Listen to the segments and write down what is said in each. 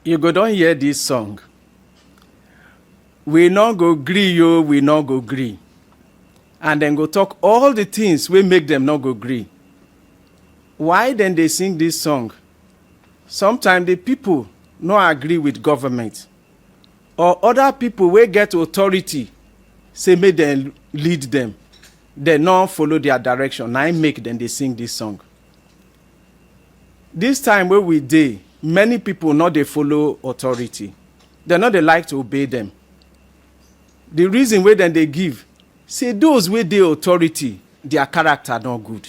You go don hear this song. We no go gree yo, we no go gree. And then go talk all the things wey make them no go gree. Why then they sing this song? Sometimes the people no agree with government. Or other people wey get authority say make them lead them. They no follow their direction. Na im make them they sing this song. This time wey we dey, many people no dey follow authority. They no dey like to obey them. The reason wey dem dey give, say those wey dey authority, their character no good.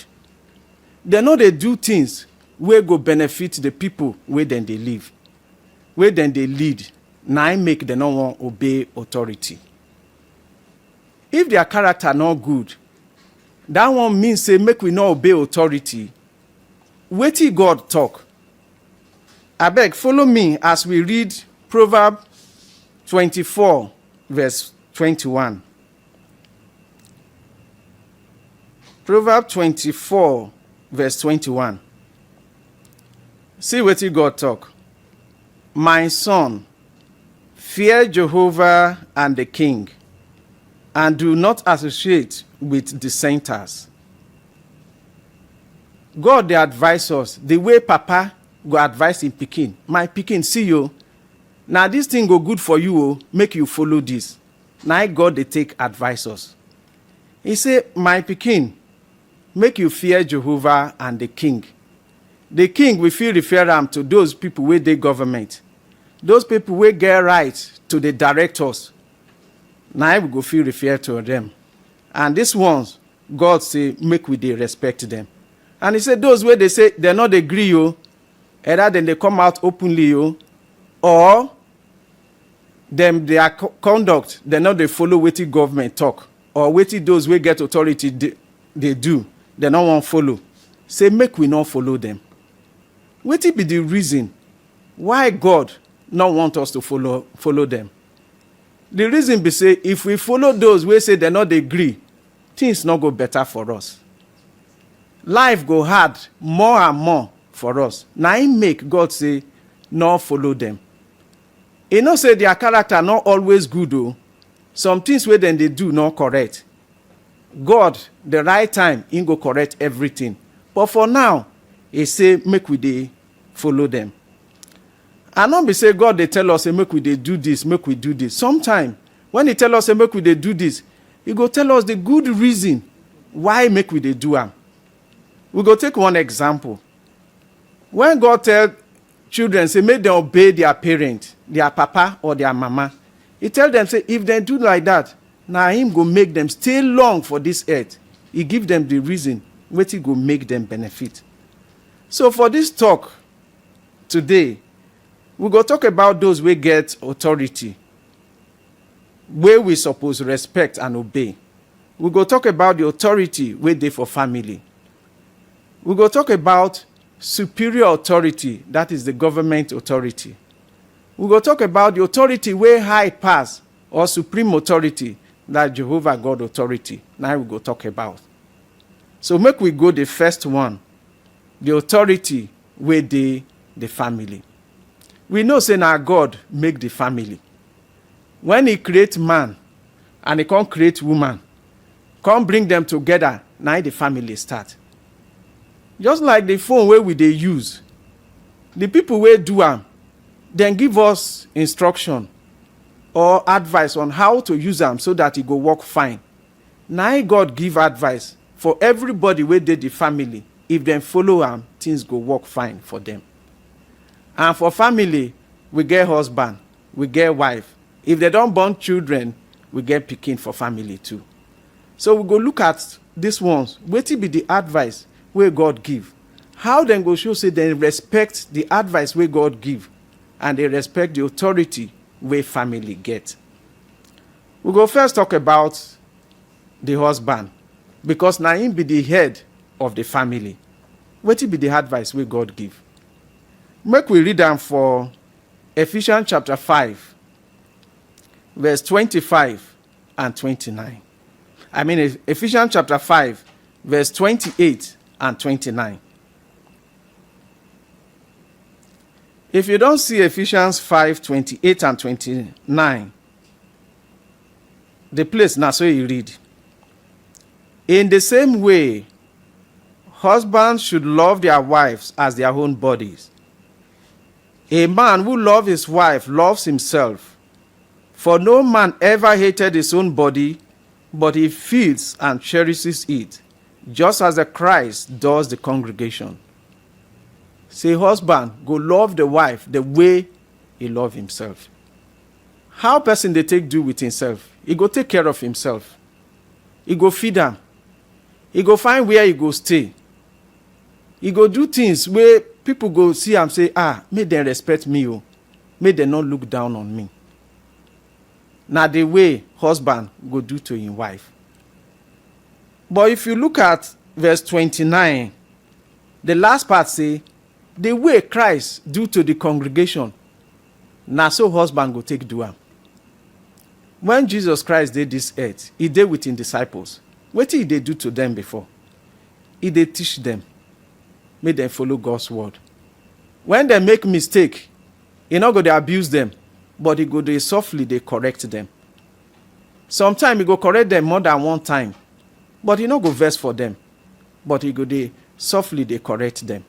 They no dey do things wey go benefit the people wey dem dey live, wey dem dey lead. Na im make dem no wan obey authority. If their character no good, that one mean say make we no obey authority. Wetin God talk? Abeg, follow me as we read Proverbs 24, verse 21. Proverbs 24, verse 21. See wetin God talk. My son, fear Jehovah and the king, and do not associate with dissenters. God dey advise us the way Papa go advise him pikin. My pikin, see you. Now this thing go good for you, oh, make you follow this. Now God dey take advise us. He say, my pikin, make you fear Jehovah and the king. The king, we feel refer am to those people wey dey government. Those people wey get right to the directors. Now we go feel refer to them. And these ones, God say, make we dey respect them. And he said, those wey they say they not agree you, either then they come out openly you, or them their conduct, they not they follow wetin government talk, or wetin those wey get authority they do, they not want follow. Say make we not follow them. Wetin be the reason why God not want us to follow them? The reason be say if we follow those wey say they not agree, things not go better for us. Life go hard more and more for us. Now im make God say, no follow them. He no say their character not always good though. Some things where then they do not correct. God, the right time, he go correct everything. But for now, he say, make we dey follow them. And not be say God they tell us, say, make we dey do this, make we do this. Sometimes, when he tell us, say, make we dey do this, he go tell us the good reason why make we dey do am. We go take one example. When God tell children, say, make them obey their parent, their papa or their mama, he tell them, say, if they do like that, now him go make them stay long for this earth. He give them the reason, wetin go make them benefit. So for this talk today, we go talk about those wey get authority, wey we suppose respect and obey. We go talk about the authority wey dey for family. We go talk about superior authority, that is the government authority. We go talk about the authority wey high pass, or supreme authority, that Jehovah God authority. Now we go talk about. So make we go the first one, the authority wey dey the family. We know say na God make the family. When he create man and he come create woman, come bring them together, now the family start. Just like the phone wey we dey use, the people wey do am, then give us instruction or advice on how to use am so that it go work fine. Now God give advice for everybody wey dey the family. If them follow am, things go work fine for them. And for family, we get husband, we get wife. If they don't born children, we get pikin for family too. So we go look at these ones. Wetin be the advice wey God give? How them go show say they respect the advice wey God give, and they respect the authority wey family get. We go first talk about the husband, because na him be the head of the family. Wetin be the advice wey God give? Make we read am for Ephesians chapter 5, verse 25 and 29. I mean Ephesians chapter 5, verse 28 and 29. If you don't see Ephesians 5:28 and 29, the place now so you read. In the same way, husbands should love their wives as their own bodies. A man who loves his wife loves himself. For no man ever hated his own body, but he feeds and cherishes it, just as the Christ does the congregation. Say, husband, go love the wife the way he love himself. How person they take do with himself? He go take care of himself. He go feed him. He go find where he go stay. He go do things where people go see and say, may they respect me, oh. May they not look down on me. Now the way husband go do to his wife. But if you look at verse 29, the last part say, the way Christ do to the congregation, now so husband go take do am. When Jesus Christ did this earth, he did with his disciples. What did he do to them before? He did teach them. Make them follow God's word. When they make mistake, he not go to abuse them, but he go to softly they correct them. Sometimes he go correct them more than one time, but he not go vex for them, but he go to softly they correct them.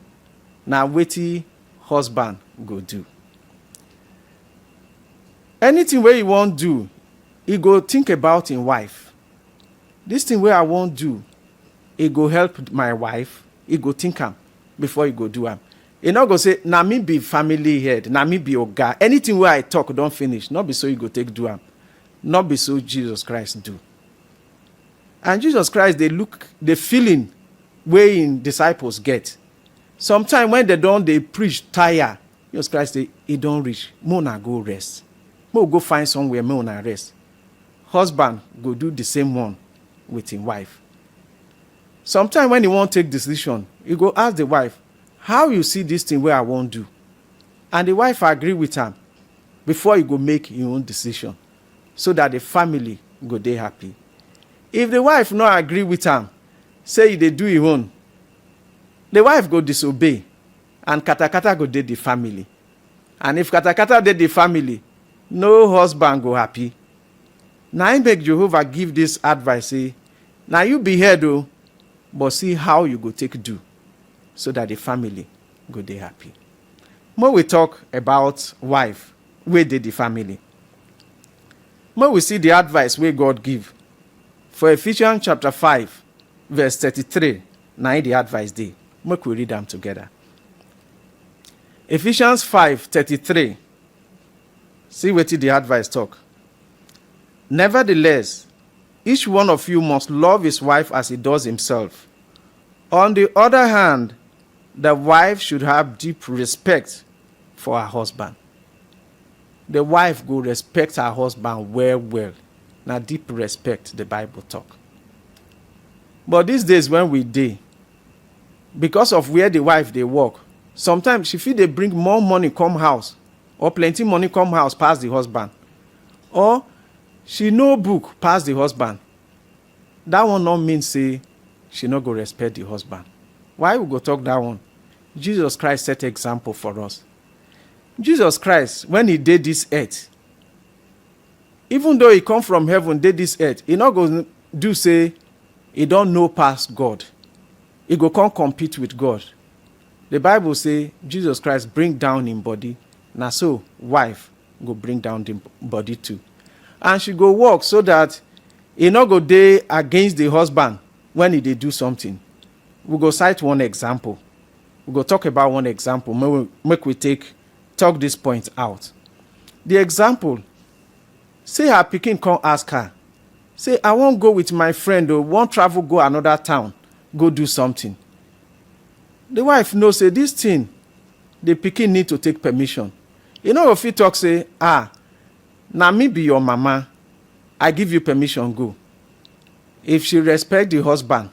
Now waiting husband go do. Anything where he won't do, he go think about his wife. This thing where I won't do, he go help my wife. He go think am before he go do am. He not go say, na me be family head, na me be oga. Anything where I talk don't finish. Not be so you go take do am. Not be so Jesus Christ do. And Jesus Christ, they look the feeling where in disciples get. Sometimes when they preach tire, Jesus Christ say, he don't reach. Mona go rest. Mo go find somewhere, mona rest. Husband go do the same one with his wife. Sometimes when he won't take decision, he go ask the wife, how you see this thing where I won't do? And the wife agree with him before he go make his own decision, so that the family go dey happy. If the wife not agree with him, say they do his own, the wife go disobey, and katakata go dey the family. And if katakata dey the family, no husband go happy. Now I make Jehovah give this advice, say, now you be here though, but see how you go take do, so that the family go dey happy. When we talk about wife, where did the family? When we see the advice where God give, for Ephesians chapter 5, verse 33, now the advice dey. Make we read them together. Ephesians 5:33. See what the advice talk. Nevertheless, each one of you must love his wife as he does himself. On the other hand, the wife should have deep respect for her husband. The wife go respect her husband well. Now deep respect, the Bible talk. But these days when we dey, because of where the wife they work, sometimes she feel they bring more money come house, or plenty money come house past the husband, or she no book past the husband. That one not mean say she not go respect the husband. Why we go talk that one? Jesus Christ set example for us. Jesus Christ, when he did this earth, even though he come from heaven, did this earth, he not go do say he don't know past God. He go come compete with God. The Bible say Jesus Christ bring down him body. Now so wife go bring down the body too. And she go work so that he not go dey against the husband when he dey do something. We go cite one example. We go talk about one example. Make we talk this point out. The example, say her pikin come ask her, say, I won't go with my friend or won't travel go another town, go do something. The wife knows, say, this thing, the pikin need to take permission. You know, if you talk, say, now me be your mama, I give you permission, go. If she respect the husband,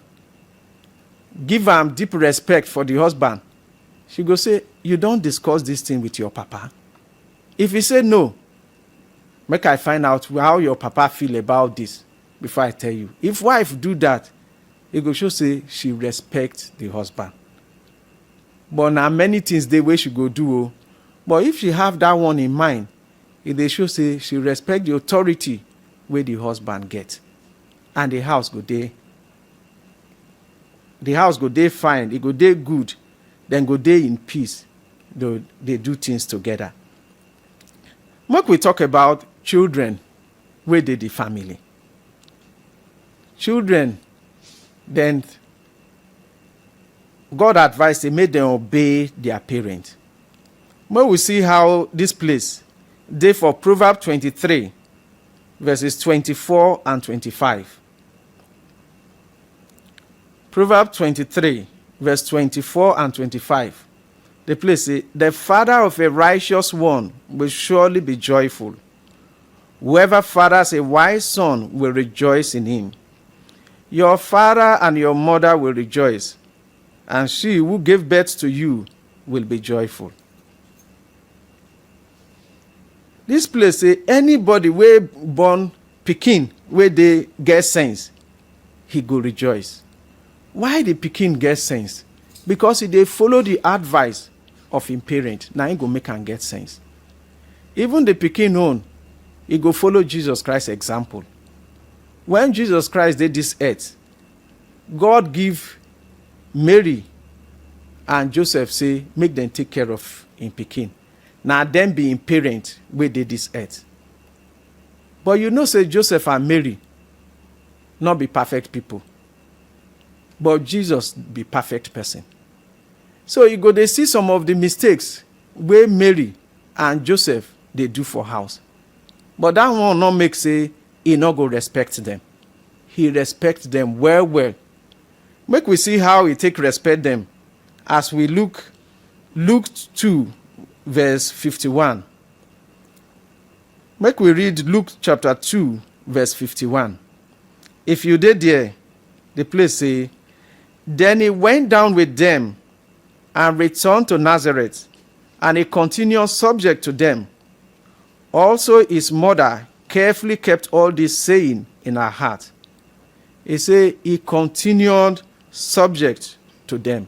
give am deep respect for the husband, she go say, you don't discuss this thing with your papa. If he say no, make I find out how your papa feel about this before I tell you. If wife do that, it go show say she respect the husband. But now many things they way she go do, But if she have that one in mind, it dey show say she respect the authority wey the husband get. And the house go dey fine, e go dey good, then go dey in peace. They do things together. Make we talk about children wey dey the family. Children, then God advised say make them obey their parents. When we see how this place dey for Proverbs 23, verses 24 and 25. Proverbs 23, verse 24 and 25. The place say, the father of a righteous one will surely be joyful. Whoever fathers a wise son will rejoice in him. Your father and your mother will rejoice, and she who gave birth to you will be joyful. This place say anybody wey born pikin wey dey get sense, he go rejoice. Why the pikin get sense? Because he dey follow the advice of him parent. Now he go make am get sense. Even the pikin own, he go follow Jesus Christ example. When Jesus Christ did this earth, God give Mary and Joseph say make them take care of him pikin. Now them be him parent wey did this earth. But you know say Joseph and Mary not be perfect people. But Jesus be perfect person. So you go dey see some of the mistakes wey Mary and Joseph they do for house. But that one not make say he not go respect them. He respect them well. Make we see how he take respect them as we look Luke 2, verse 51. Make we read Luke chapter 2, verse 51. If you did there, the place say, then he went down with them and returned to Nazareth, and he continued subject to them. Also his mother carefully kept all this saying in her heart. He say he continued subject to them.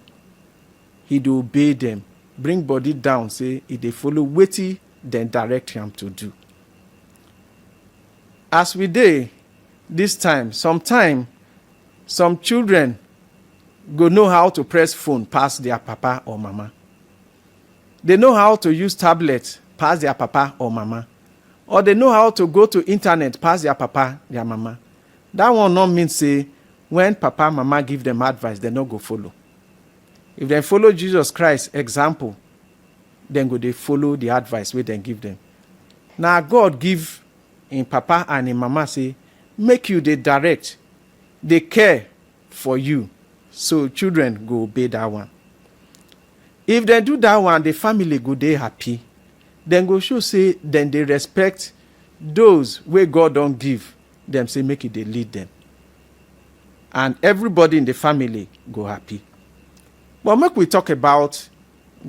He do obey them. Bring body down, say if they follow wetin then direct him to do. As we dey this time, some children go know how to press phone pass their papa or mama. They know how to use tablet pass their papa or mama. Or they know how to go to internet pass their papa, their mama. That one not mean say when papa, mama give them advice, they no go follow. If they follow Jesus Christ example, then go they follow the advice we then give them. Now God give in papa and in mama say, make you they direct, they care for you. So children go obey that one. If they do that one, the family go they happy. Then go show say, then they respect those where God don't give them, say make it they lead them. And everybody in the family go happy. But make we talk about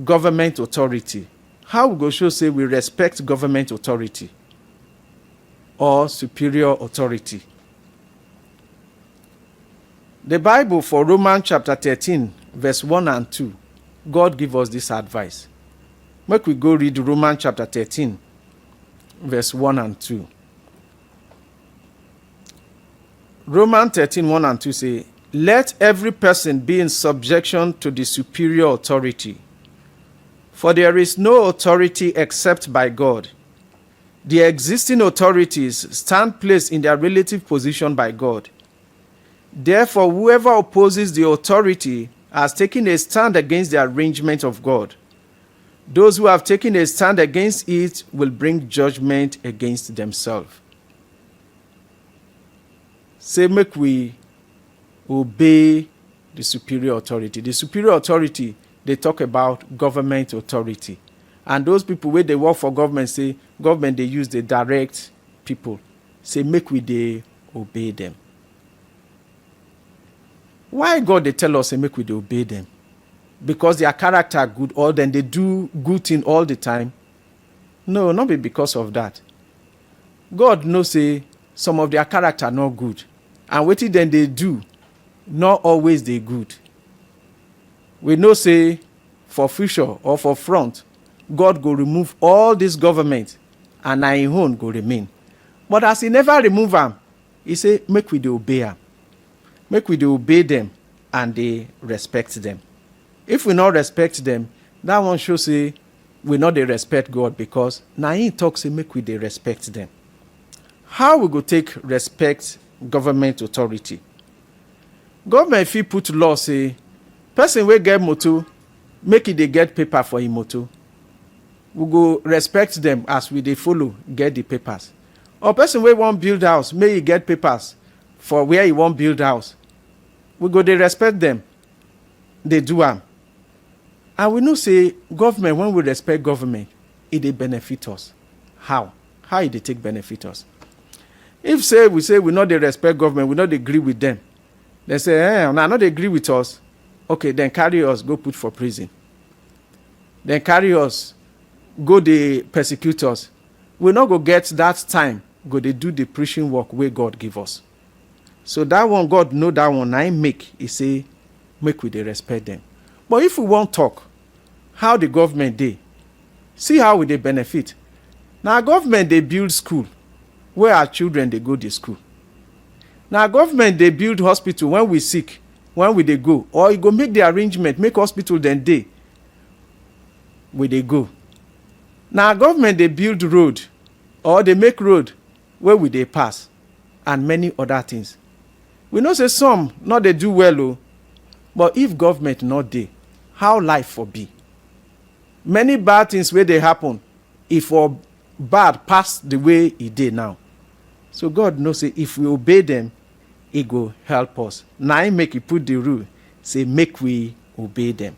government authority. How we go show say we respect government authority or superior authority? The Bible for Romans chapter 13, verse 1 and 2, God give us this advice. Make we go read Romans chapter 13, verse 1 and 2. Romans 13, 1 and 2 say, let every person be in subjection to the superior authority. For there is no authority except by God. The existing authorities stand placed in their relative position by God. Therefore, whoever opposes the authority has taken a stand against the arrangement of God. Those who have taken a stand against it will bring judgment against themselves. Say, make we obey the superior authority. The superior authority, they talk about government authority. And those people where they work for government say, government they use the direct people. Say, make we they obey them. Why God they tell us, say, make we they obey them? Because their character good, or then they do good thing all the time? No, not be because of that. God knows say some of their character not good. And what then they do, not always they good. We know say for future or for front, God go remove all this government and na him own go remain. But as he never remove am, he say make we dey obey am. Make we dey obey them and dey respect them. If we not respect them, that one show say we not dey respect God, because na him talk say make we dey respect them. How we go take respect government authority? Government fit put law say person wey get motor make e dey get paper for him motor. We go respect them as we dey follow get the papers. Or person wey wan build house make e get papers for where he wan build house. We go dey respect them, dey do am. And we know say government, when we respect government, e dey benefit us. How e dey take benefit us? If we say we not dey respect government, we not dey agree with them, they say una not dey agree with us, okay, then carry us go put for prison, then carry us go dey persecute us. We not go get that time go dey do the preaching work wey God give us. So that one, God know that one, I make, he say make we dey respect them. But if we won't talk how the government dey, see how we dey benefit. Now government dey build school where our children dey go to school. Now government dey build hospital when we sick, when we dey go, or you go make the arrangement, make hospital then dey, we dey go. Now government dey build road, or they make road where we dey pass, and many other things. We know say some not dey do well, but if government not dey, how life for be? Many bad things where they happen, if for bad pass the way it dey now. So God knows say if we obey them, it go help us. Now he make it put the rule, say make we obey them.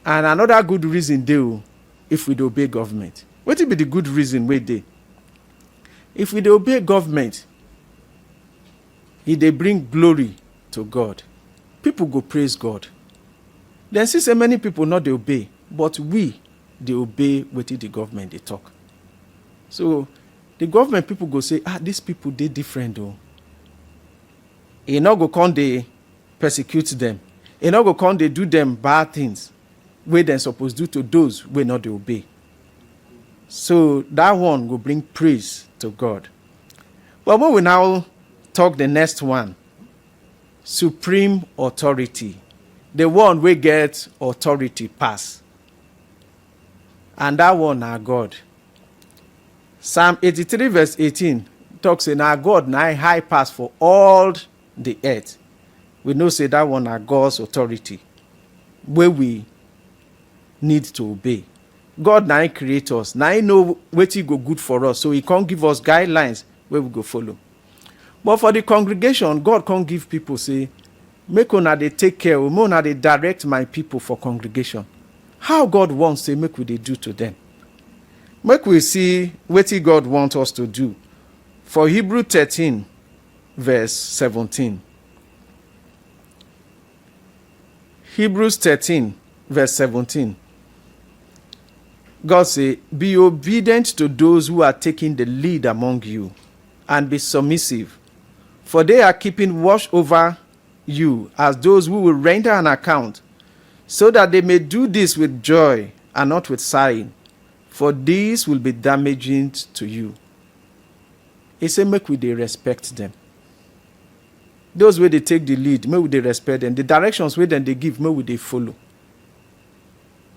And another good reason dey, if we dey obey government. What will be the good reason we dey? If we dey obey government, it dey bring glory to God. People go praise God. Then see so many people not dey obey, but we dey obey wetin the government dey talk. So the government people go say, these people dey different though. E no go come dey persecute them. E no go come dey do them bad things wey dem suppose do to those wey not dey obey. So that one will bring praise to God. But when we now talk the next one, supreme authority, the one we get authority pass, and that one na God. Psalm 83 verse 18 talks say na God na high pass for all the earth. We know say that one na God's authority where we need to obey. God na create us, na know wetin go good for us, so he can't give us guidelines where we go follow. But for the congregation, God can't give people say, make una dey take care, make una dey direct my people for congregation. How God wants say make we dey do to them. Make we see wetin God wants us to do. For Hebrew 13 verse 17. Hebrews 13 verse 17. God say, be obedient to those who are taking the lead among you, and be submissive, for they are keeping watch over you as those who will render an account, so that they may do this with joy and not with sighing, for these will be damaging to you. He said, make we dey respect them. Those where they take the lead, may we dey respect them. The directions where then they give, may we dey follow.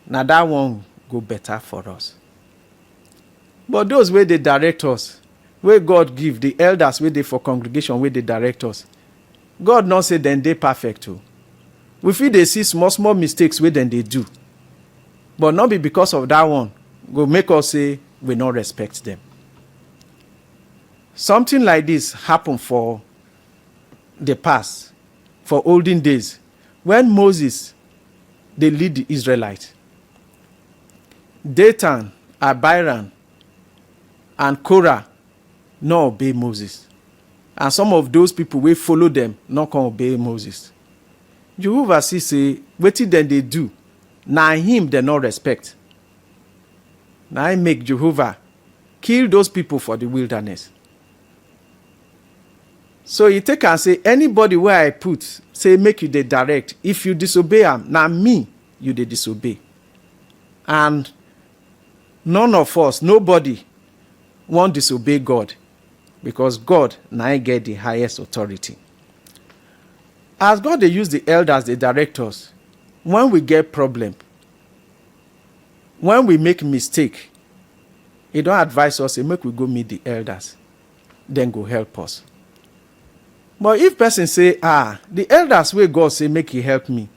Now that one go better for us. But those where they direct us, where God give, the elders where they for congregation where they direct us, God not say then they perfect too. We feel they see small mistakes where then they do. But not be because of that one go make us say we not respect them. Something like this happened for the past, for olden days, when Moses, they lead the Israelites. Dathan, Abiram, and Korah not obey Moses. And some of those people will follow them, not can obey Moses. Jehovah say, wetin then they do, now him they not respect. Now I make Jehovah kill those people for the wilderness. So you take and say, anybody where I put, say make you they direct. If you disobey him, now me, you they disobey. And none of us, nobody, won't disobey God, because God now get the highest authority. As God, they use the elders, they direct us. When we get problem, when we make mistake, He don't advise us, He make we go meet the elders, then go help us. But if person say, the elders wey God say make He help me,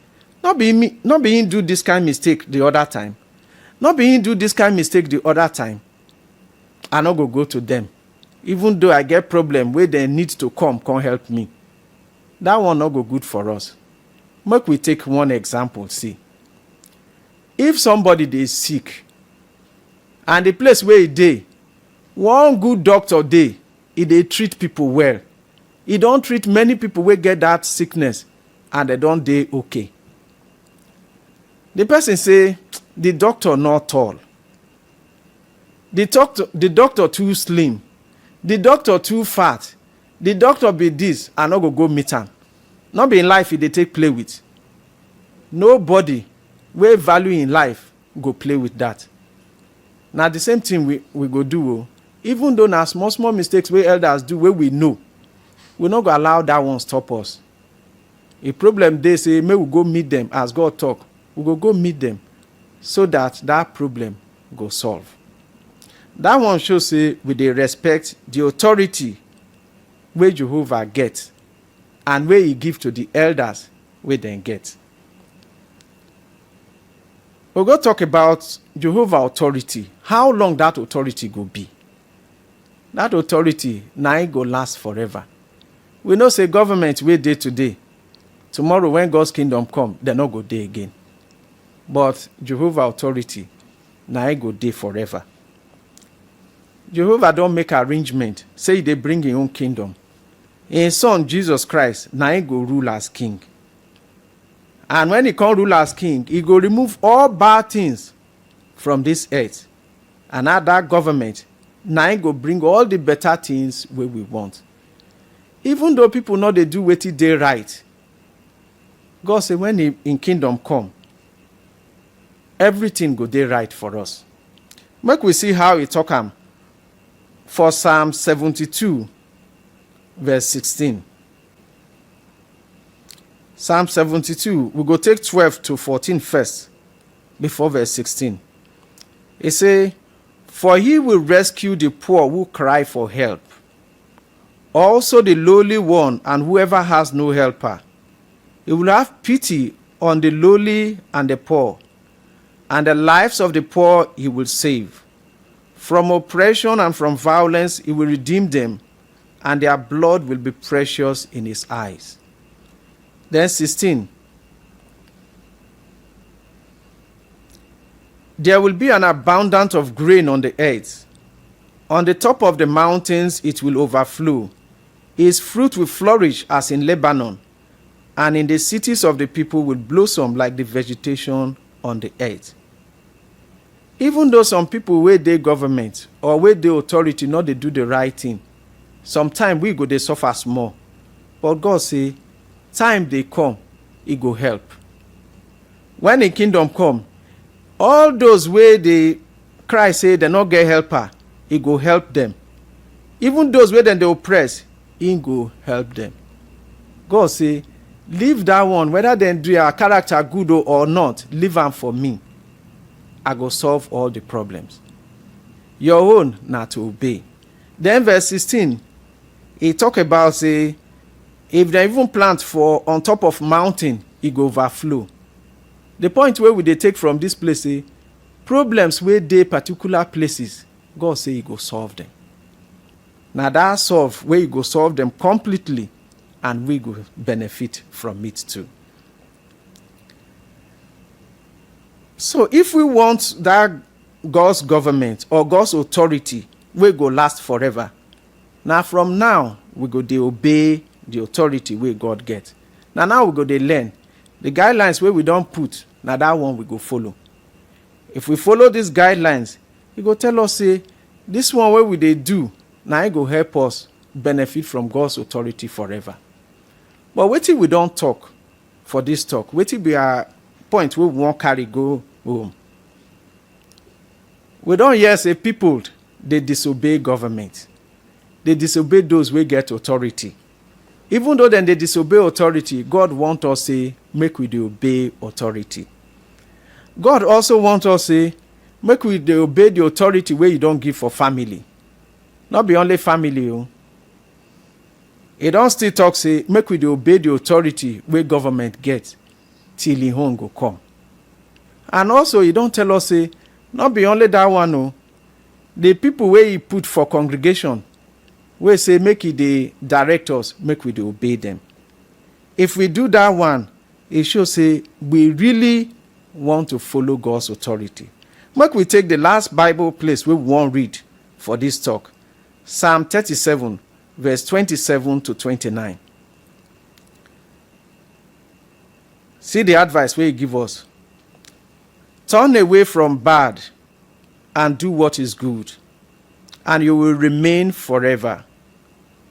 not be him do this kind mistake the other time, not be him do this kind mistake the other time, I no go to them, even though I get problem wey they need to come help me. That one no go good for us. Make we take one example. See, if somebody dey sick, and the place where he dey, one good doctor dey, he dey treat people well. He don't treat many people wey get that sickness, and they don't dey okay. The person say, the doctor not tall, the doctor too slim, the doctor too fat, the doctor be this, and not go meet am. Not be in life they take play with. Nobody wey value in life go play with that. Now the same thing we go do. Even though na small mistakes wey elders do wey we know, we not go allow that one stop us. A problem they say, may we go meet them as God talk. We go meet them so that problem go solve. That one shows say we dey respect the authority where Jehovah get and where He give to the elders where they get. We'll go talk about Jehovah authority. How long that authority go be? That authority now go last forever. We know say government wey dey today, tomorrow when God's kingdom come, they no go dey again. But Jehovah authority now go dey forever. Jehovah don't make arrangement, say they bring His own kingdom. His Son Jesus Christ now go rule as king. And when He come rule as king, He go remove all bad things from this earth. And now that government now go bring all the better things where we want. Even though people know they do wetin dey right, God say when He in kingdom come, everything go dey right for us. Make we see how He talk am for Psalm 72, verse 16. Psalm 72, we go take 12 to 14 first, before verse 16. It say, for He will rescue the poor who cry for help, also the lowly one and whoever has no helper. He will have pity on the lowly and the poor, and the lives of the poor He will save. From oppression and from violence He will redeem them, and their blood will be precious in His eyes. Then 16. There will be an abundance of grain on the earth. On the top of the mountains it will overflow. His fruit will flourish as in Lebanon, and in the cities of the people will blossom like the vegetation on the earth. Even though some people wey dey government or wey dey authority not they do the right thing, sometimes we go dey suffer small. But God say, time they come, He go help. When the kingdom come, all those wey they cry say they not get helper, He go help them. Even those wey dem dey oppress, He go help them. God say, leave that one, whether dem do their character good or not, leave am for me. I go solve all the problems. Your own not to obey. Then verse 16, He talk about say, if they even plant for on top of mountain, it go overflow. The point where we they take from this place, say, problems where they particular places, God say He go solve them. Now that solve where He go solve them completely, and we go benefit from it too. So if we want that God's government or God's authority, we go last forever. Now from now, we go dey obey the authority where God get. Now we go dey learn. The guidelines where we don't put, now that one we go follow. If we follow these guidelines, He go tell us, say, this one where we dey do, now it go help us benefit from God's authority forever. But wetin we don't talk for this talk, wetin be our point where we won't carry go home. We don't hear say people, they disobey government. They disobey those who get authority. Even though then they disobey authority, God want us say, make we dey obey authority. God also want us say, make we dey obey the authority where you don't give for family. Not be only family. Oh. He don't still talk say, make we dey obey the authority where government get till him own go come. And also he don't tell us say, not be only that one. Oh. The people where he put for congregation, we say make it the direct us, make we obey them. If we do that one, it should say we really want to follow God's authority. Make we take the last Bible place we won't read for this talk. Psalm 37, verse 27 to 29. See the advice where he give us. Turn away from bad and do what is good, and you will remain forever.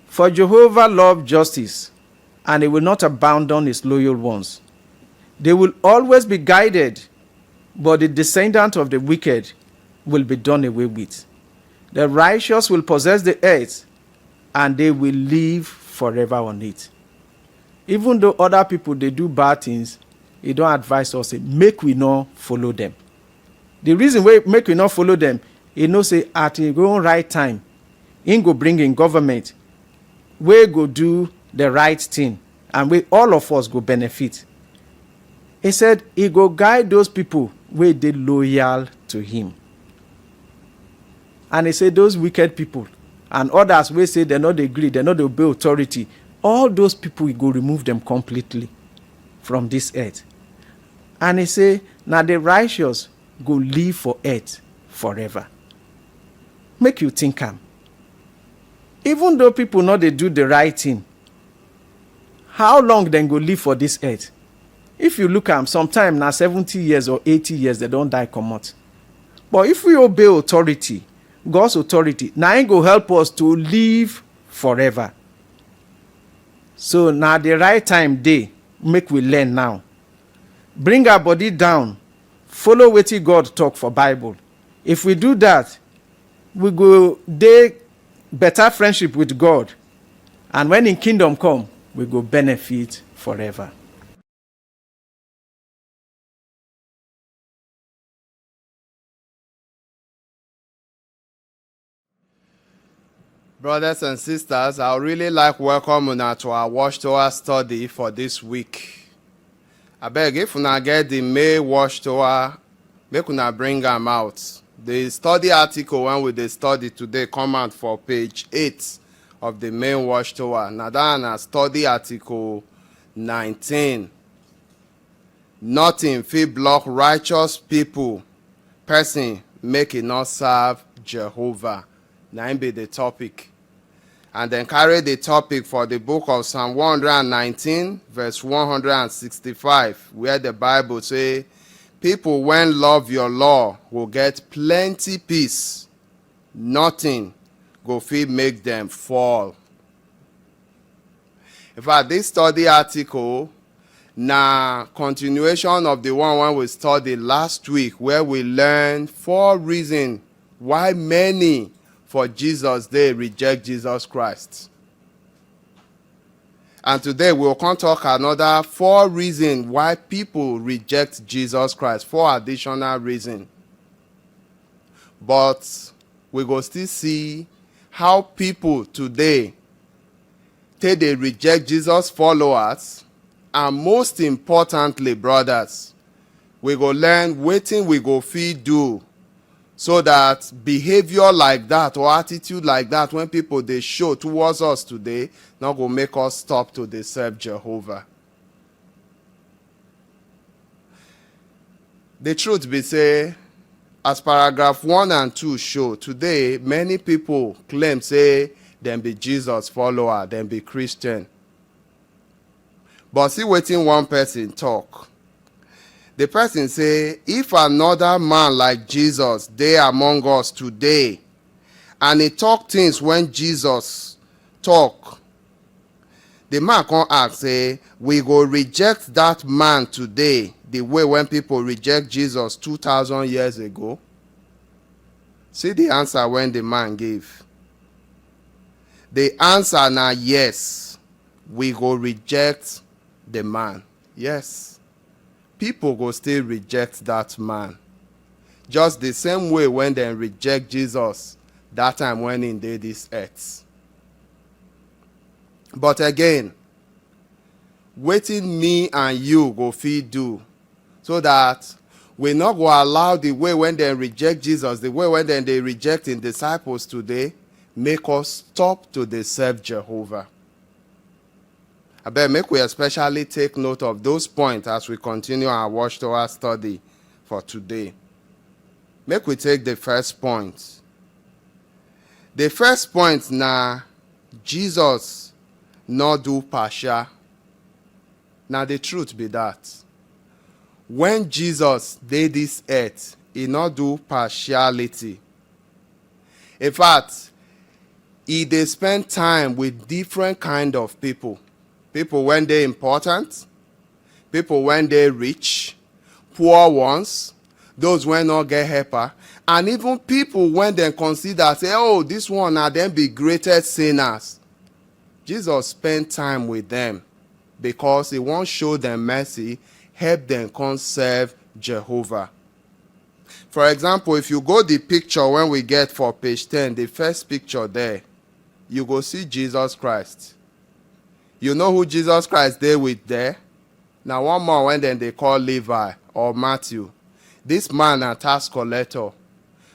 For Jehovah loves justice, and he will not abandon his loyal ones. They will always be guided, but the descendant of the wicked will be done away with. The righteous will possess the earth, and they will live forever on it. Even though other people, they do bad things, he don't advise us, say, make we not follow them. The reason why make we not follow them, he know say at his own right time, he go bring in government, we go do the right thing, and we all of us go benefit. He said he go guide those people where they loyal to him. And he said those wicked people and others will say they not agree, they not obey authority. All those people, he go remove them completely from this earth. And he say now the righteous go live for earth forever. Make you think am. Even though people know they do the right thing, how long then go live for this earth? If you look at them, sometime now 70 years or 80 years, they don't die come out. But if we obey authority, God's authority, now it go help us to live forever. So now the right time day, make we learn now. Bring our body down. Follow what God talk for Bible. If we do that, we go day better friendship with God, and when in kingdom come, we go benefit forever. Brothers and sisters, I would really like welcome you to our Watchtower study for this week. I beg if you get the May Watchtower, make you bring them out. The study article when we dey study today come out for page 8 of the main Watchtower. Now that study article 19. Nothing fit block righteous people. Person make it not serve Jehovah. Now be the topic. And then carry the topic for the book of Psalm 119, verse 165, where the Bible say, people when love your law will get plenty peace. Nothing go fit make them fall. In fact, this study article na continuation of the one we studied last week, where we learned 4 reasons why many for Jesus they reject Jesus Christ. And today we'll come talk another 4 reasons why people reject Jesus Christ. 4 additional reasons. But we go still see how people today they reject Jesus' followers. And most importantly, brothers, we go learn wetin we go fit do so that behavior like that or attitude like that when people they show towards us today not go make us stop to dey serve Jehovah. The truth be say, as paragraph 1 and 2 show, today many people claim say them be Jesus follower, them be Christian. But see wetin one person talk. The person say, if another man like Jesus dey among us today, and he talk things when Jesus talk, the man come ask, say, we go reject that man today the way when people reject Jesus 2,000 years ago? See the answer when the man gave. The answer now, yes, we go reject the man. Yes. People go still reject that man. Just the same way when they reject Jesus that time when he did this earth. But again, wetin me and you go fit do so that we not go allow the way when they reject Jesus, the way when they reject his disciples today, make us stop to dey serve Jehovah. Abeg, make we especially take note of those points as we continue our Watchtower study for today. Make we take the first point. The first point na Jesus no do partial. Na the truth be that. When Jesus did this earth, he no do partiality. In fact, he dey spend time with different kind of people. People when they important, people when they rich, poor ones, those when not get helper, and even people when they consider say, oh, this one na them be greatest sinners. Jesus spent time with them because he won't show them mercy, help them come serve Jehovah. For example, if you go the picture when we get for page 10, the first picture there, you go see Jesus Christ. You know who Jesus Christ dey with there? Now one more when then they call Levi or Matthew. This man a tax collector.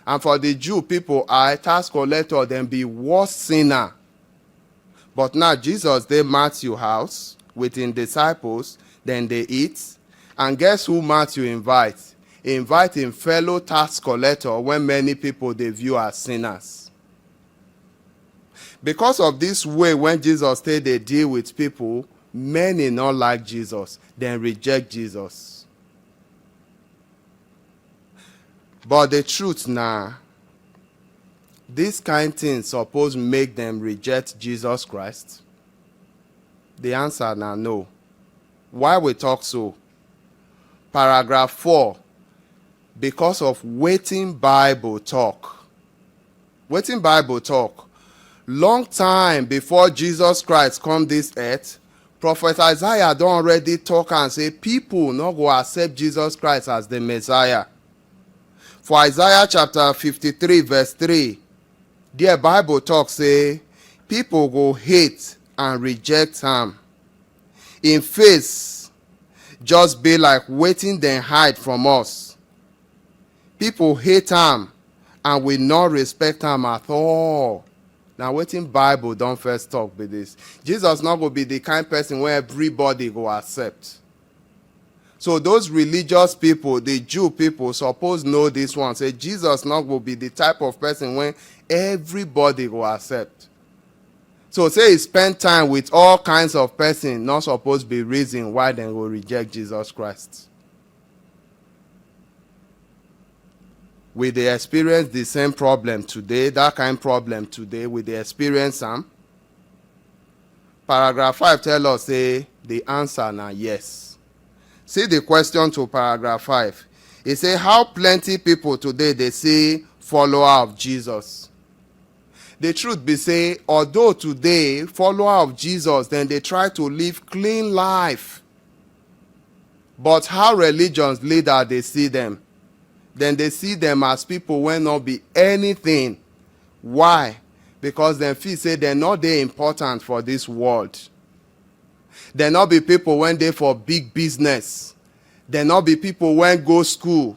And for the Jew people, tax collector then be worse sinner. But now Jesus dey Matthew house with his disciples, then they eat. And guess who Matthew invites? He invite him fellow tax collector when many people they view as sinners. Because of this way when Jesus said they deal with people, many not like Jesus, then reject Jesus. But the truth now, this kind of thing suppose make them reject Jesus Christ? The answer now no. Why we talk so? Paragraph 4. Because of wetin Bible talk. Wetin Bible talk? Long time before Jesus Christ come this earth, Prophet Isaiah don already talk and say people no go accept Jesus Christ as the Messiah. For Isaiah chapter 53 verse 3, there Bible talk say people go hate and reject am. In face just be like wetin dem hide from us. People hate am and we not respect am at all. Now wetin Bible don first talk be this. Jesus not go be the kind person where everybody go accept. So those religious people, the Jew people, suppose know this one. Say Jesus not go be the type of person when everybody go accept. So say he spend time with all kinds of person, not supposed to be reason why they will reject Jesus Christ. We they experience the same problem today, that kind of problem today, we they experience some. Paragraph 5 tell us say the answer now yes. See the question to paragraph 5. It say how plenty people today they say follower of Jesus. The truth be say, although today follower of Jesus, then they try to live clean life. But how religions leader they see them? Then they see them as people will not be anything. Why? Because they feel say they're not they important for this world. They not be people when they for big business. They not be people when go school.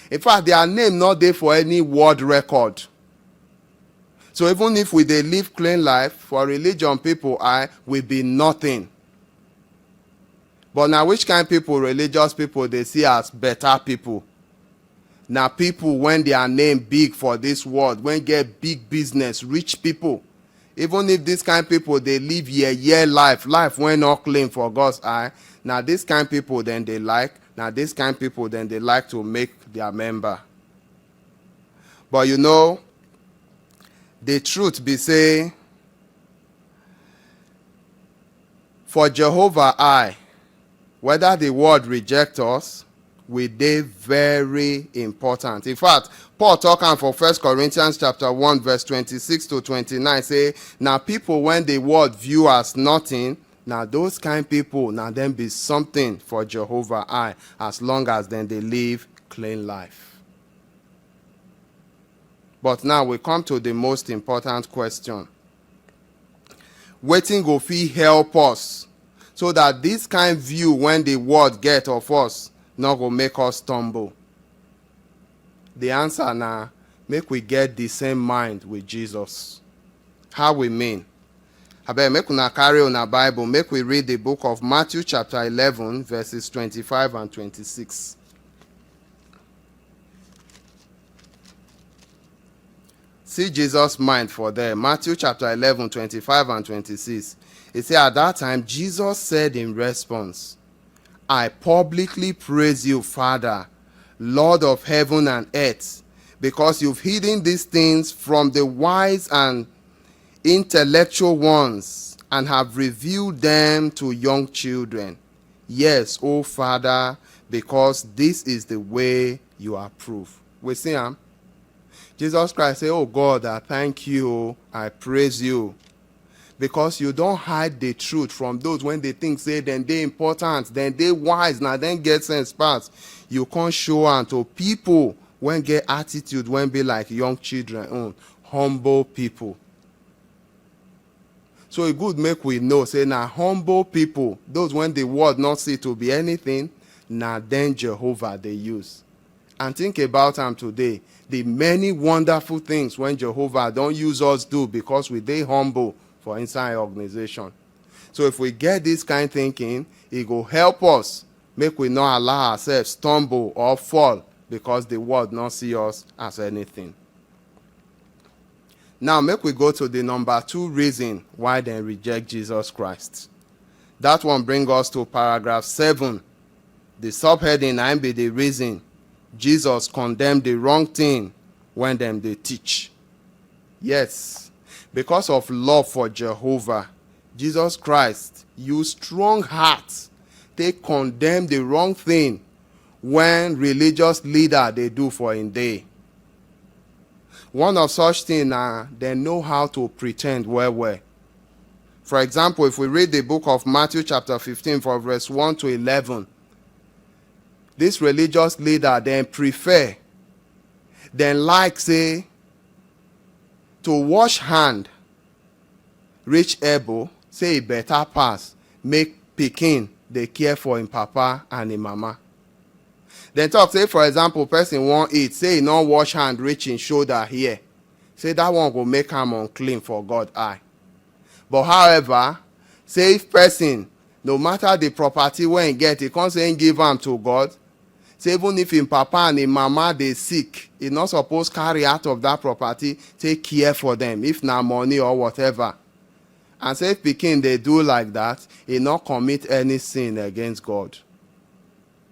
In fact, their name not there for any world record. So even if we they live clean life, for religion people will be nothing. But now which kind of people, religious people, they see as better people? Now people when their name big for this world, when get big business, rich people. Even if this kind of people, they live year life when not clean for God's eye. Now this kind of people then they like. Now this kind of people then they like to make their member. But you know, the truth be say, for Jehovah whether the world reject us, we dey very important. In fact, Paul talk am for 1 Corinthians chapter 1 verse 26 to 29 say, na people when the world view as nothing, na those kind people, na them be something for Jehovah eye, as long as then they live clean life. But now we come to the most important question. Wetin go fit help us so that this kind view when the world get of us not go make us stumble? The answer na make we get the same mind with Jesus. How we mean? Abeg, make una carry una Bible, make we read the book of Matthew chapter 11 verses 25 and 26. See Jesus' mind for there. Matthew chapter 11, 25 and 26. It says, at that time, Jesus said in response, I publicly praise you, Father, Lord of heaven and earth, because you've hidden these things from the wise and intellectual ones and have revealed them to young children. Yes, O Father, because this is the way you approve. We see him. Jesus Christ say, oh God, I thank you, I praise you, because you don't hide the truth from those when they think say then they important, then they wise, now then get sense pass. You can't show unto people when get attitude when be like young children, humble people. So it good make we know say now humble people, those when the world not see to be anything, now then Jehovah they use. And think about them today. The many wonderful things when Jehovah don't use us do because we dey humble for inside organization. So if we get this kind of thinking, it will help us make we not allow ourselves stumble or fall because the world not see us as anything. Now make we go to the number 2 reason why they reject Jesus Christ. That one bring us to paragraph 7. The subheading and be the reason Jesus condemned the wrong thing when them they teach. Yes, because of love for Jehovah, Jesus Christ used strong heart. They condemn the wrong thing when religious leader they do for in day. One of such things they know how to pretend well. For example, if we read the book of Matthew chapter 15 from verse 1 to 11, this religious leader then prefer, then like say, to wash hand, reach elbow, say it better pass, make pikin they care for him papa and him mama. Then talk say, for example, person won't eat, say he not wash hand, reach in shoulder here. Say that one will make him unclean for God eye. But however, say if person, no matter the property when he get, he can't say he give am to God. Say even if him papa and him mama they sick, he not supposed carry out of that property, take care for them, if na money or whatever. And say if pikin they do like that, he not commit any sin against God.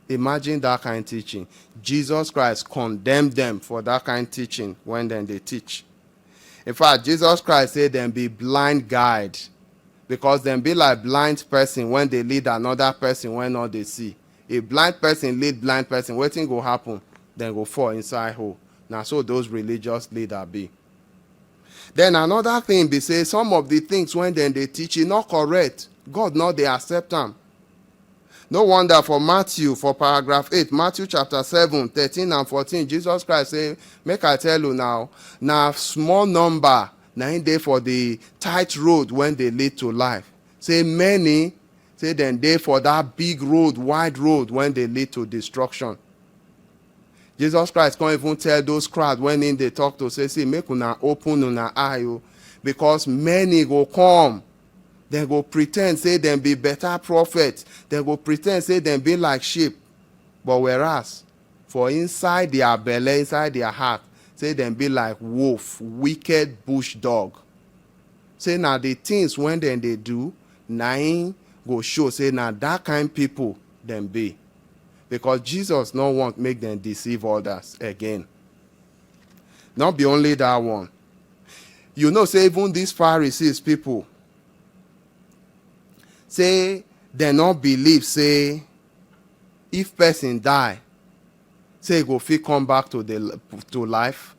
Imagine that kind of teaching. Jesus Christ condemned them for that kind of teaching when then they teach. In fact, Jesus Christ said them be blind guide, because them be like blind person when they lead another person when not they see. A blind person lead blind person, waiting go happen, then go fall inside hole. Now so those religious leaders be. Then another thing be say some of the things when then they teach it not correct. God not they accept them. No wonder for Matthew, for paragraph 8, Matthew chapter 7, 13 and 14, Jesus Christ say, make I tell you now small number, now in there for the tight road when they lead to life. Say many, say then they for that big road, wide road when they lead to destruction. Jesus Christ can't even tell those crowds when in they talk to say, see, make una open una eye, because many go come. They go pretend, say them be better prophets. They go pretend, say them be like sheep. But whereas, for inside their belly, inside their heart, say them be like wolf, wicked bush dog. Say now the things when then they do, nine go show, say now that kind people them be. Because Jesus no want make them deceive others again. Not be only that one. You know, say even these Pharisees people, say they not believe, say if person die, say he go fit come back to life?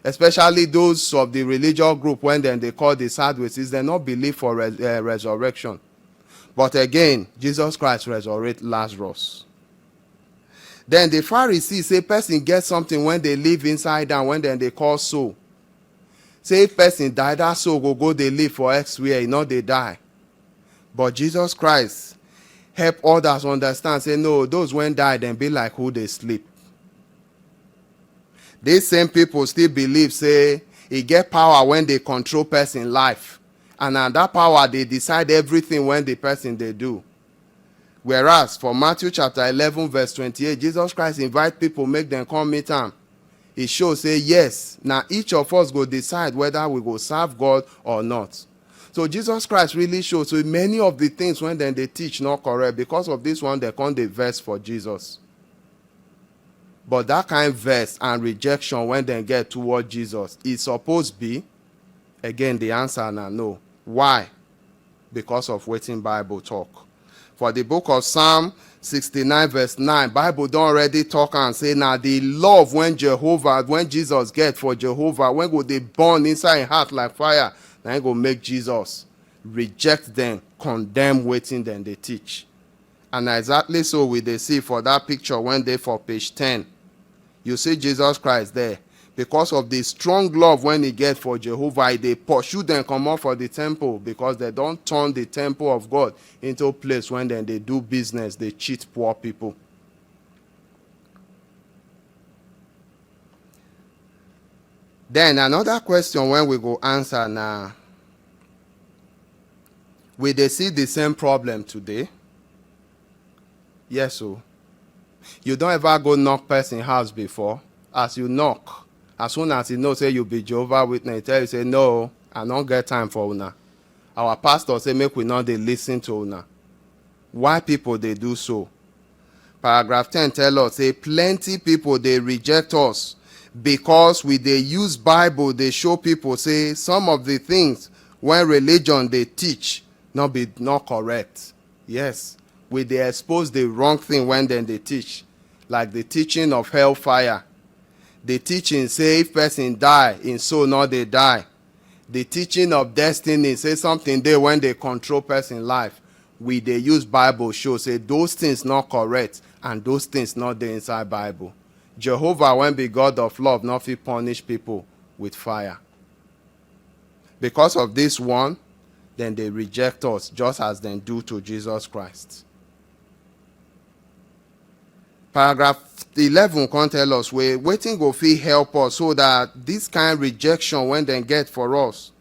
Especially those of the religious group when then they call the Sadducees, they not believe for resurrection. But again, Jesus Christ resurrect Lazarus. Then the Pharisees say person get something when they live inside and when then they call soul. Say if person die, that soul go they live for X where, not they die. But Jesus Christ help others understand, say no, those when die then be like who they sleep. These same people still believe, say, he get power when they control person life. And that power, they decide everything when the person they do. Whereas, for Matthew chapter 11, verse 28, Jesus Christ invite people, make them come meet him. He shows, say, yes, now each of us go decide whether we go serve God or not. So Jesus Christ really shows, so many of the things when then they teach not correct. Because of this one, they come the verse for Jesus. But that kind of verse and rejection when they get toward Jesus is supposed to be, again, the answer now no. Why? Because of waiting Bible talk. For the book of Psalm 69 verse 9, Bible don't already talk and say, now the love when Jesus get for Jehovah, when go they burn inside his heart like fire, now go make Jesus reject them, condemn waiting them they teach. And exactly so we they see for that picture when they for page 10. You see Jesus Christ there. Because of the strong love when he get for Jehovah, they pursue them come out for the temple because they don't turn the temple of God into a place when then they do business, they cheat poor people. Then another question when we go answer now. Will they see the same problem today? Yes, so. You don't ever go knock person house before. As you knock, as soon as you know, say you be Jehovah Witness, tell you, say, no, I don't get time for una. Our pastor say, make we not they listen to una. Why people they do so? Paragraph 10 tell us, say, plenty people they reject us because we they use Bible, they show people, say, some of the things when religion they teach not correct. Yes. They expose the wrong thing when then they teach. Like the teaching of hellfire. The teaching say if person die, in soul not they die. The teaching of destiny say something there when they control person life. They use Bible show say those things not correct and those things not there inside Bible. Jehovah when be God of love not fit punish people with fire. Because of this one, then they reject us just as they do to Jesus Christ. Paragraph 11 can tell us where waiting go fit help us so that this kind of rejection when they get for us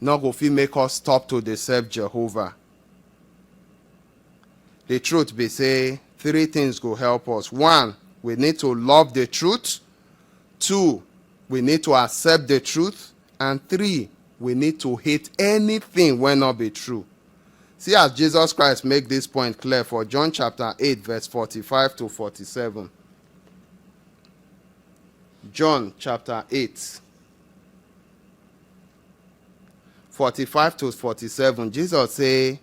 not go fit make us stop to serve Jehovah. The truth be say 3 things go help us. 1, we need to love the truth. 2, we need to accept the truth. And 3, we need to hate anything when not be true. See as Jesus Christ make this point clear for John chapter 8 verse 45 to 47. John chapter 8 45 to 47. Jesus say,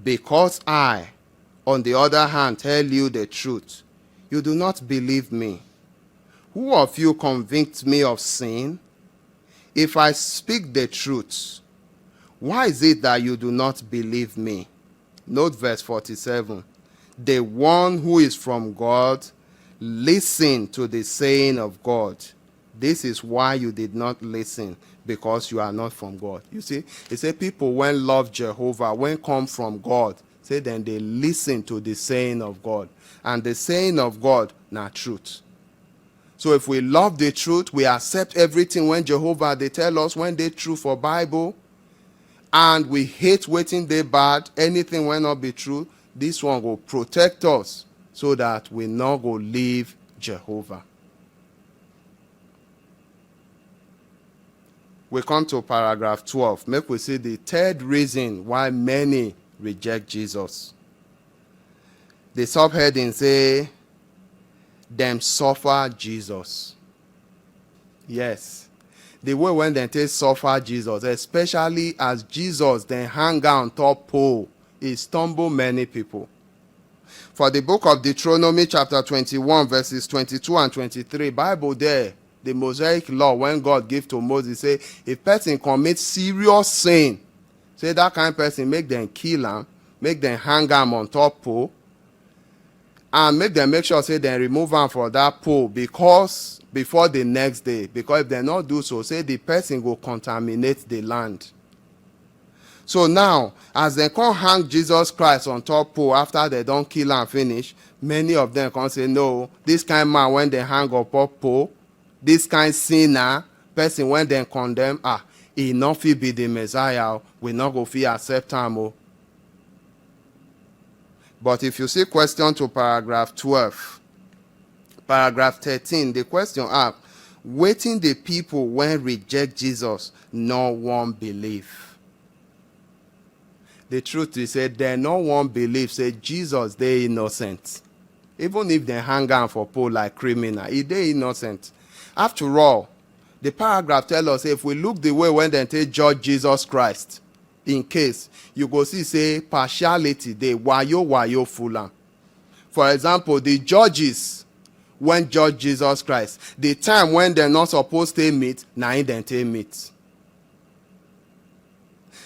because I, on the other hand, tell you the truth, you do not believe me. Who of you convicts me of sin? If I speak the truth, why is it that you do not believe me? Note verse 47. The one who is from God, listen to the saying of God. This is why you did not listen, because you are not from God. You see, it say people when love Jehovah, when come from God, say then they listen to the saying of God. And the saying of God, not truth. So if we love the truth, we accept everything when Jehovah, they tell us when they true for Bible, and we hate waiting they bad, anything will not be true, this one will protect us so that we not go leave Jehovah. We come to paragraph 12. Make we see the third reason why many reject Jesus. The subheading say, them suffer Jesus. Yes. The way when they take suffer Jesus, especially as Jesus then hang on top pole, he stumble many people. For the book of Deuteronomy chapter 21 verses 22 and 23, Bible there, the Mosaic law, when God gave to Moses, say, if person commits serious sin, say that kind of person, make them kill him, make them hang him on top pole, and make them make sure, say, they remove him from that pole because before the next day. Because if they not do so, say the person will contaminate the land. So now, as they come hang Jesus Christ on top pole after they don't kill and finish, many of them can say, no, this kind of man when they hang up pole, this kind of sinner, person when they condemn, he not fit be the Messiah, we not go fit accept him. But if you see question to paragraph 12, paragraph 13, the question asks, waiting the people when reject Jesus, no one believe. The truth is, they no one believe, say Jesus, they innocent. Even if they hang on for pole like criminal, they innocent. After all, the paragraph tell us, if we look the way when they take judge Jesus Christ, in case, you go see, say, partiality, they wayo full am. For example, the judges, when judge Jesus Christ, the time when they're not supposed to meet, now they take meet.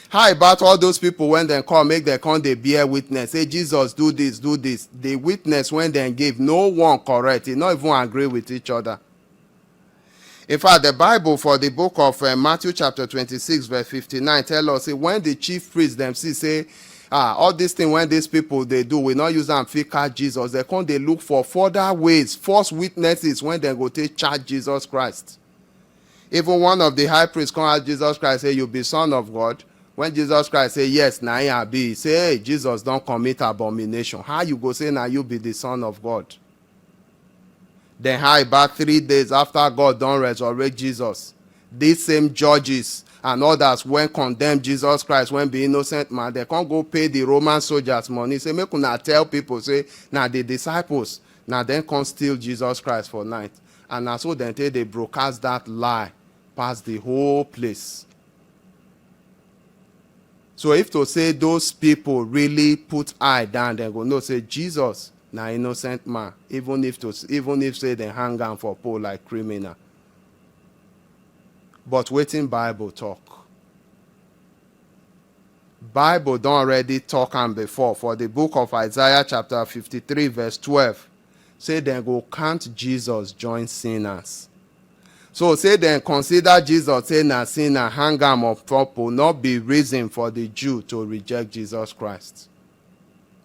How about all those people when they come, make they come, they bear witness, say Jesus do this, do this. The witness when they give, no one correct, they not even agree with each other. In fact, the Bible for the book of Matthew chapter 26 verse 59 tell us, say, when the chief priests them see, say, all these things when these people they do, we not use them to catch Jesus. They come, they look for further ways, false witnesses when they go to charge Jesus Christ. Even one of the high priests come ask Jesus Christ, say, you be son of God. When Jesus Christ say, yes, now I be, say, hey, Jesus don't commit abomination. How you go say, now you be the son of God? Then how about 3 days after God don't resurrect Jesus, these same judges and others when condemn Jesus Christ when be innocent man, they can't go pay the Roman soldiers money. Say, make una tell people, say, now the disciples, now then can't steal Jesus Christ for night. And that's so then they broadcast that lie past the whole place. So if to say those people really put eye down, they go no, say Jesus na innocent man, even if say they hang on for pole like criminal. But waiting Bible talk. Bible don't already talk am before. For the book of Isaiah chapter 53 verse 12, say they go count Jesus join sinners. So say then consider Jesus say na sinner, hang am up top will not be reason for the Jew to reject Jesus Christ.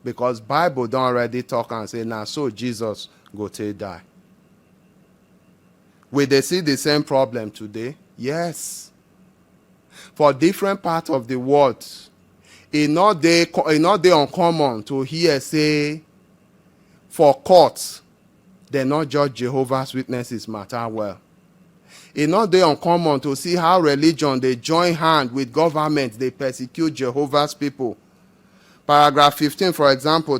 Because Bible don't already talk and say na so Jesus go to die. Will they see the same problem today? Yes. For different parts of the world, it not dey uncommon to hear say for court, they not judge Jehovah's Witnesses matter well. It not dey uncommon to see how religion they join hand with government, they persecute Jehovah's people. Paragraph 15, for example,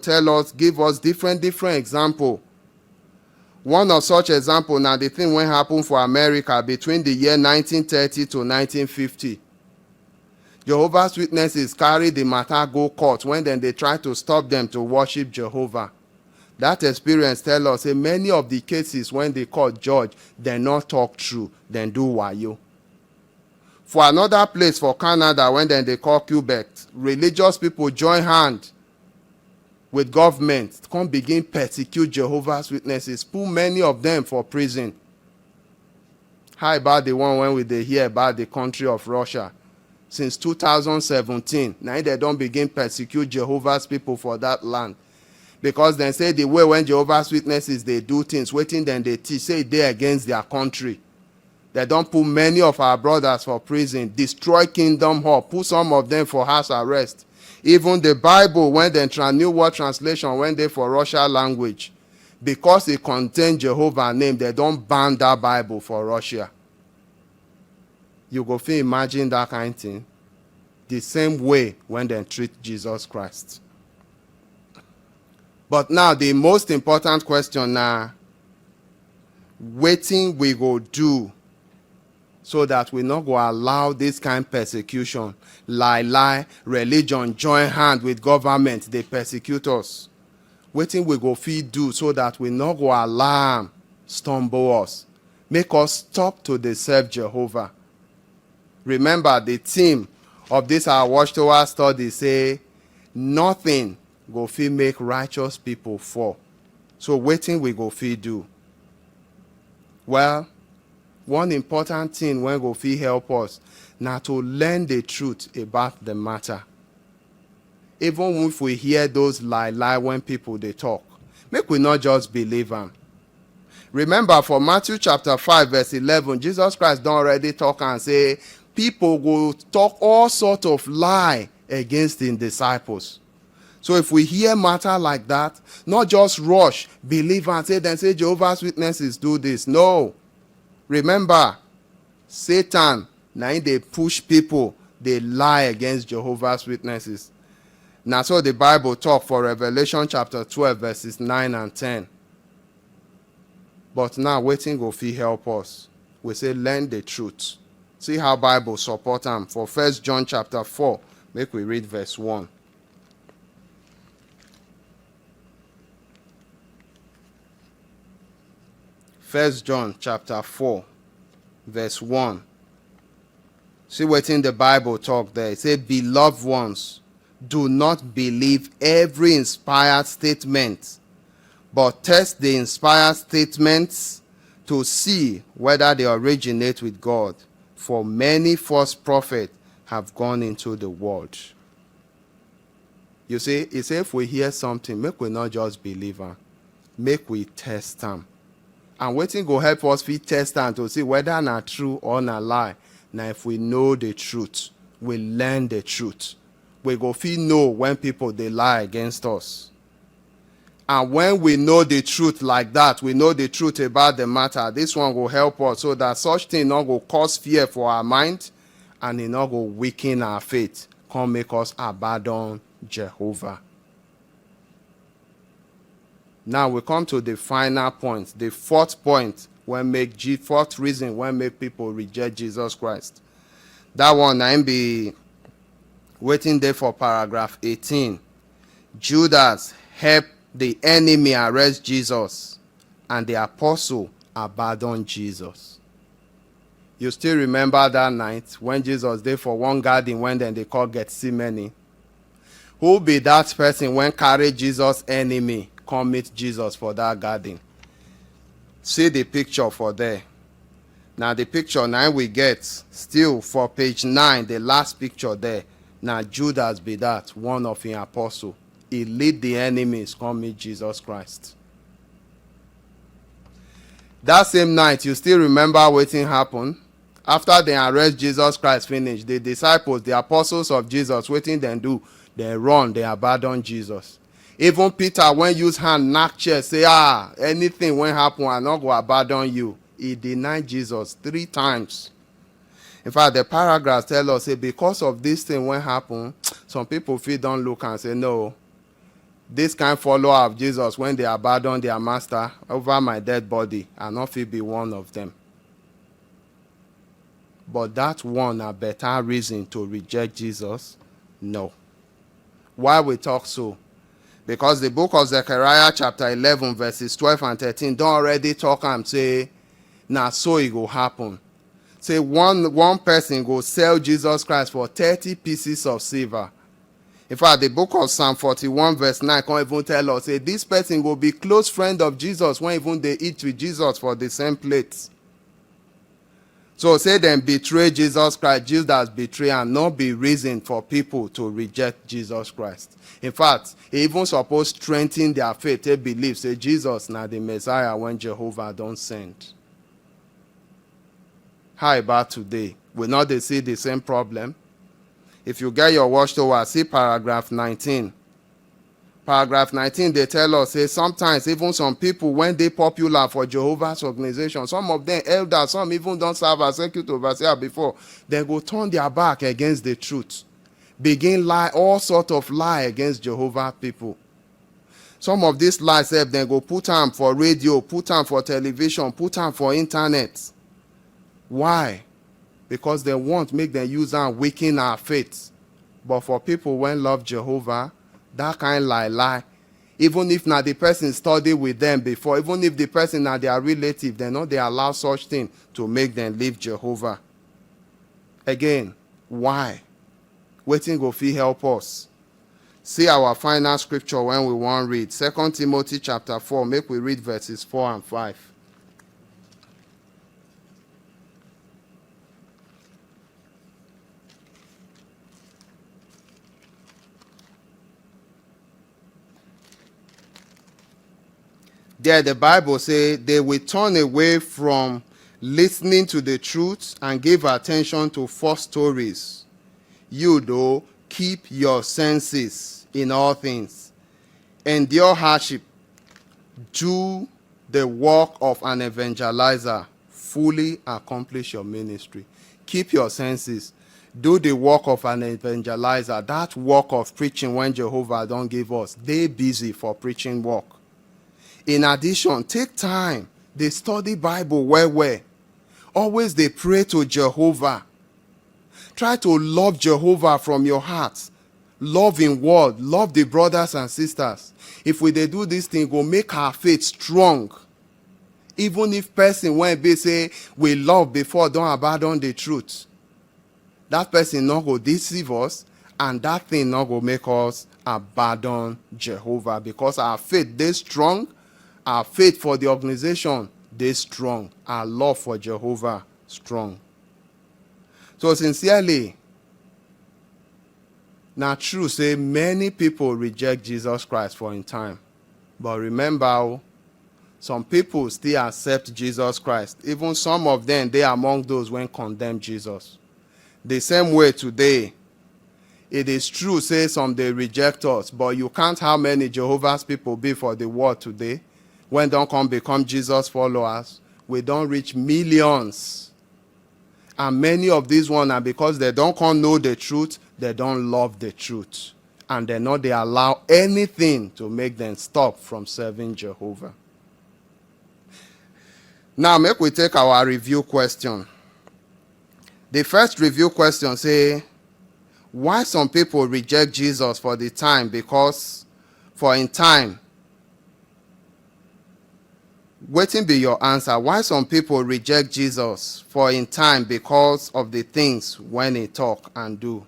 give us different example. One of such example now the thing when happened for America between the year 1930 to 1950. Jehovah's Witnesses carry the matter go court when then they try to stop them to worship Jehovah. That experience tell us many of the cases when the court judge, they not talk true, then do wayo. For another place for Canada, when then they call Quebec, religious people join hand with government to come begin persecute Jehovah's Witnesses, put many of them for prison. How about the one when we they hear about the country of Russia? Since 2017, now they don't begin persecute Jehovah's people for that land. Because they say the way when Jehovah's Witnesses they do things, waiting then they teach, say they against their country. They don't put many of our brothers for prison, destroy Kingdom Hall, put some of them for house arrest. Even the Bible, when they New World Translation, when they for Russian language, because it contains Jehovah's name, they don't ban that Bible for Russia. You go feel imagine that kind of thing. The same way when they treat Jesus Christ. But now the most important question now, waiting we go do so that we not go allow this kind of persecution, lie, religion, join hand with government, they persecute us. wetin we go fit do so that we no go allow am stumble us, make us stop to dey serve Jehovah. Remember, the theme of this our Watchtower study say nothing go fit make righteous people fall. So wetin we go fit do? Well, one important thing wey go fit help us na to learn the truth about the matter. Even if we hear those lie when people dey talk, make we not just believe am. Remember, for Matthew chapter 5 verse 11, Jesus Christ don already talk and say people go talk all sort of lie against him disciples. So if we hear matter like that, not just rush, believe and say Jehovah's Witnesses do this. No. Remember, Satan, now they push people, they lie against Jehovah's Witnesses. Now so the Bible talk for Revelation chapter 12 verses 9 and 10. But now wetin go fit help us? We say learn the truth. See how Bible support them. For 1 John chapter 4, make we read verse 1. 1 John chapter 4, verse 1. See wetin the Bible talk there. It say, beloved ones, do not believe every inspired statement, but test the inspired statements to see whether they originate with God. For many false prophets have gone into the world. You see, it say if we hear something, make we not just believe am, make we test am. And wetin go help us fit test am to see whether na true or na lie. Now if we know the truth, we learn the truth, we go fit know when people dey lie against us. And when we know the truth like that, we know the truth about the matter, this one will help us so that such thing not go cause fear for our mind, and it not go weaken our faith, come make us abandon Jehovah. Now we come to the final point, the fourth point, fourth reason when make people reject Jesus Christ. That one na be waiting there for paragraph 18. Judas helped the enemy arrest Jesus, and the apostle abandoned Jesus. You still remember that night when Jesus there for one garden when then they call Gethsemane? Who be that person when carry Jesus' enemy come meet Jesus for that garden? See the picture for there. Now the picture now we get still for page 9, the last picture there. Now Judas be that, one of his apostle. He lead the enemies come meet Jesus Christ. That same night, you still remember wetin happened? After they arrest Jesus Christ finish, the disciples, the apostles of Jesus, wetin dem do? They run, they abandon Jesus. Even Peter, when use hand knock chest, say, anything when happen, I not go abandon you. He denied Jesus 3 times. In fact, the paragraphs tell us, say, because of this thing when happen, some people feel don't look and say, no, this kind follower of Jesus, when they abandon their master over my dead body, I not feel be one of them. But that one a better reason to reject Jesus? No. Why we talk so? Because the book of Zechariah chapter 11 verses 12 and 13 don't already talk and say, now so it go happen. Say one person go sell Jesus Christ for 30 pieces of silver. In fact, the book of Psalm 41 verse 9 can even tell us, say this person will be close friend of Jesus when even they eat with Jesus for the same plate. So say them betray Jesus Christ, Judas betray, and not be reason for people to reject Jesus Christ. In fact, he even supposed strengthen their faith. They believe, say Jesus now the Messiah when Jehovah don't send. How about today? Will not they see the same problem? If you get your Watchtower, see paragraph 19. Paragraph 19, they tell us, say sometimes even some people, when they popular for Jehovah's organization, some of them elders, some even don't serve as executive overseer before, they go turn their back against the truth. Begin lie, all sort of lie against Jehovah people. Some of these lies, then go put them for radio, put them for television, put them for internet. Why? Because they want make them use and weaken our faith. But for people when love Jehovah, that kind lie, Even if na the person study with them before, even if the person na their relative, they no dey allow such thing to make them leave Jehovah. Again, why? Wetin go fit help us? See our final scripture when we wan read. 2 Timothy chapter 4, make we read verses 4 and 5. There the Bible says, they will turn away from listening to the truth and give attention to false stories. You, though, keep your senses in all things. Endure hardship. Do the work of an evangelizer. Fully accomplish your ministry. Keep your senses. Do the work of an evangelizer. That work of preaching when Jehovah don't give us. They busy for preaching work. In addition, take time. They study Bible well. Always they pray to Jehovah. Try to love Jehovah from your heart. Love in word. Love the brothers and sisters. If we dey do this thing, go make our faith strong. Even if person when they say we love before don't abandon the truth, that person not go deceive us, and that thing not go make us abandon Jehovah, because our faith dey strong. Our faith for the organization, they strong. Our love for Jehovah, strong. So sincerely, now true say many people reject Jesus Christ for in time. But remember, some people still accept Jesus Christ. Even some of them, they are among those when condemn Jesus. The same way today, it is true, say some they reject us, but you count how many Jehovah's people be for the world today. When don't come become Jesus followers, we don't reach millions. And many of these ones are because they don't come know the truth, they don't love the truth. And they know they allow anything to make them stop from serving Jehovah. Now, make we take our review question. The first review question say, why some people reject Jesus for the time? Because for in time, wetin be your answer? Why some people reject Jesus for in time? Because of the things when he talk and do.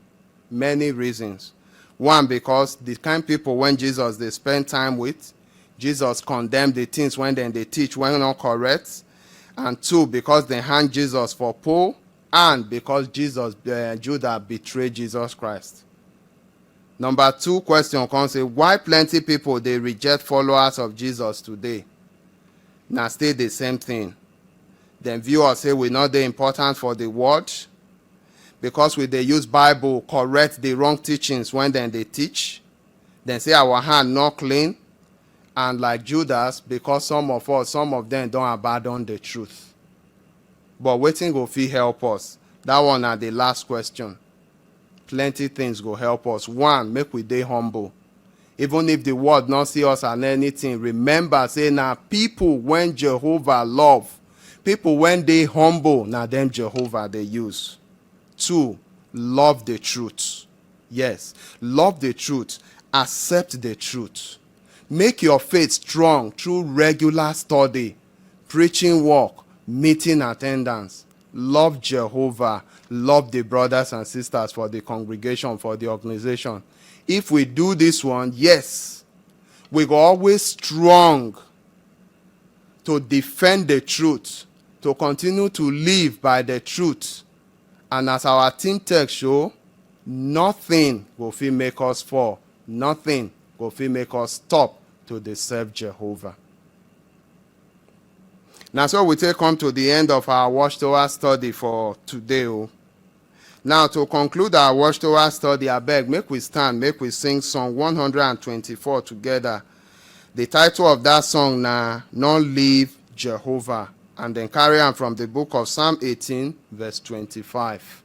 Many reasons. One, because the kind people when Jesus they spend time with, Jesus condemn the things when then they teach when not correct. And two, because they hang Jesus for poor, and because Judah betrayed Jesus Christ. Number two question comes say, why plenty people they reject followers of Jesus today? Now stay the same thing. Then viewers say we not the important for the word, because we they use Bible correct the wrong teachings when then they teach. Then say our hand not clean, and like Judas, because some of them don't abandon the truth. But waiting go fit help us. That one are the last question. Plenty things go help us. One, make we dey humble. Even if the world not see us and anything, remember, say, now people when Jehovah love, people when they humble, now them Jehovah they use. Two, love the truth. Yes, love the truth. Accept the truth. Make your faith strong through regular study, preaching work, meeting attendance. Love Jehovah. Love the brothers and sisters for the congregation, for the organization. If we do this one, yes, we go always strong to defend the truth, to continue to live by the truth. And as our team text show, nothing will fit make us fall. Nothing will fit make us stop to serve Jehovah. Now, so we take come to the end of our Watchtower study for today. Now, to conclude our Watchtower study, I beg, make we stand, make we sing Song 124 together. The title of that song now, Not Leave Jehovah. And then carry on from the book of Psalm 18, verse 25.